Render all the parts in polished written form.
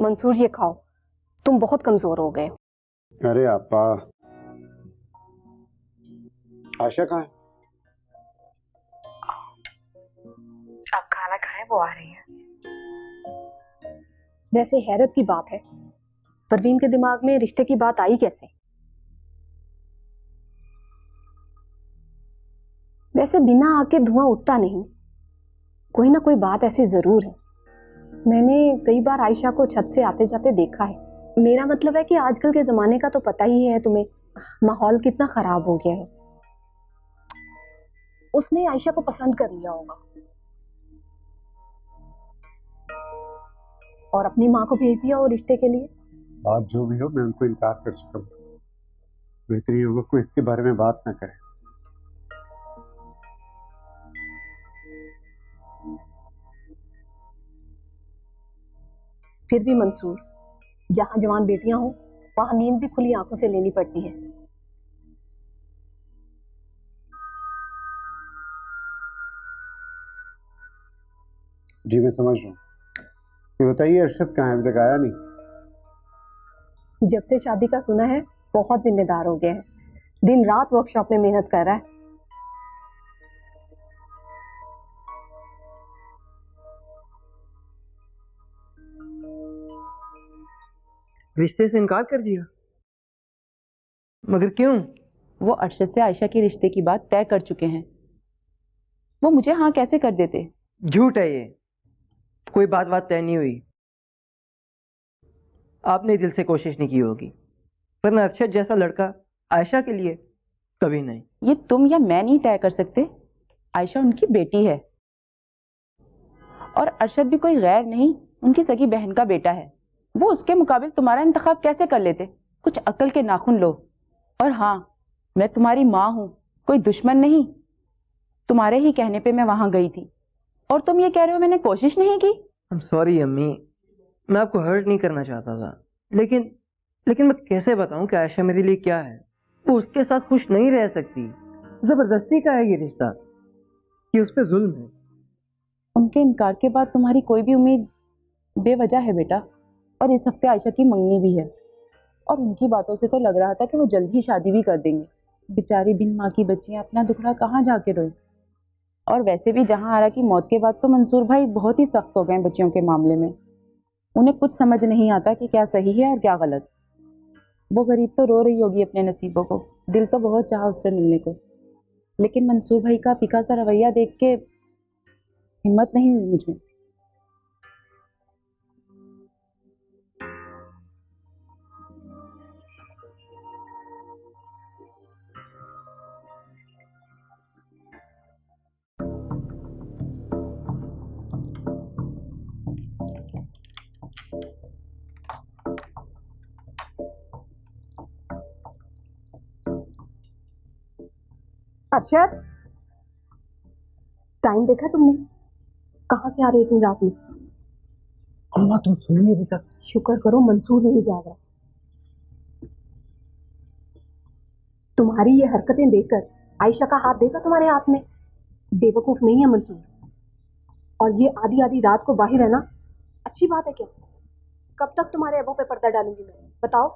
मंसूर ये खाओ, तुम बहुत कमजोर हो गए। अरे आपा, आयशा कहाँ है? आप खाना खाएं, वो आ रही है। वैसे हैरत की बात है, परवीन के दिमाग में रिश्ते की बात आई कैसे? वैसे बिना आग के धुआं उठता नहीं, कोई ना कोई बात ऐसी जरूर है। मैंने कई बार आयशा को छत से आते जाते देखा है। मेरा मतलब है कि आजकल के जमाने का तो पता ही है तुम्हें, माहौल कितना खराब हो गया है। उसने आयशा को पसंद कर लिया होगा और अपनी माँ को भेज दिया हो रिश्ते के लिए। बात जो भी हो, मैं उनको इनकार कर चुका हूँ। बेहतर ये होगा कोई इसके बारे में बात ना करे। फिर भी मंसूर, जहां जवान बेटियां हो वहां नींद भी खुली आंखों से लेनी पड़ती है। जी मैं समझ रहा हूँ। ये बताइए अरशद कहाँ है? अभी तक आया नहीं। जब से शादी का सुना है बहुत जिम्मेदार हो गया है, दिन रात वर्कशॉप में मेहनत कर रहा है। रिश्ते से इनकार कर दिया? मगर क्यों? वो अरशद से आयशा के रिश्ते की बात तय कर चुके हैं। वो मुझे हाँ कैसे कर देते? झूठ है ये, कोई बात तय नहीं हुई। आपने दिल से कोशिश नहीं की होगी, वरना अरशद जैसा लड़का आयशा के लिए कभी नहीं। ये तुम या मैं नहीं तय कर सकते। आयशा उनकी बेटी है और अरशद भी कोई गैर नहीं, उनकी सगी बहन का बेटा है। वो उसके मुकाबिल तुम्हारा इंतखाब कैसे कर लेते? कुछ अक्ल के नाखून लो। और हाँ, मैं तुम्हारी माँ हूँ, कोई दुश्मन नहीं। तुम्हारे ही कहने पे मैं वहां गई थी और तुम ये कह रहे हो मैंने कोशिश नहीं की? I'm sorry अम्मी, मैं आपको हर्ट नहीं करना चाहता था, लेकिन मैं कैसे बताऊं कि आयशा मेरे लिए क्या है। वो उसके साथ खुश नहीं रह सकती। जबरदस्ती का है ये रिश्ता, ये उस पर जुल्म है। उनके इनकार के बाद तुम्हारी कोई भी उम्मीद बेवजह है बेटा। और इस हफ्ते आयशा की मंगनी भी है और उनकी बातों से तो लग रहा था कि वो जल्द ही शादी भी कर देंगे। बेचारी बिन माँ की बच्चियां अपना दुखड़ा कहाँ जाके रोए। और वैसे भी जहां आरा की मौत के बाद तो मंसूर भाई बहुत ही सख्त हो गए बच्चियों के मामले में। उन्हें कुछ समझ नहीं आता कि क्या सही है और क्या गलत। वो गरीब तो रो रही होगी अपने नसीबों को, दिल तो बहुत चाहा उससे मिलने को, लेकिन मंसूर भाई का फीका सा रवैया देख के हिम्मत नहीं हुई मुझमें। अरशद, टाइम देखा तुमने? कहाँ से आ रही इतनी रात में? अम्मा तुम सुनी अभी तक? शुक्र करो मंसूर नहीं जाग रहा। तुम्हारी ये हरकतें देखकर आयशा का हाथ देखा तुम्हारे हाथ में? बेवकूफ नहीं है मंसूर। और ये आधी आधी रात को बाहर रहना अच्छी बात है क्या? कब तक तुम्हारे अबू पे पर्दा डालूंगी मैं, बताओ?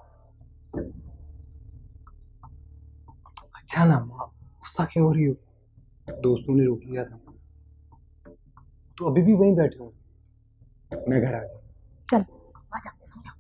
अच्छा ना माँ, गुस्सा क्यों हो रही हो? दोस्तों ने रोक लिया था, तो अभी भी वहीं बैठे हो। मैं घर आ गया। चल आजा, सो जा।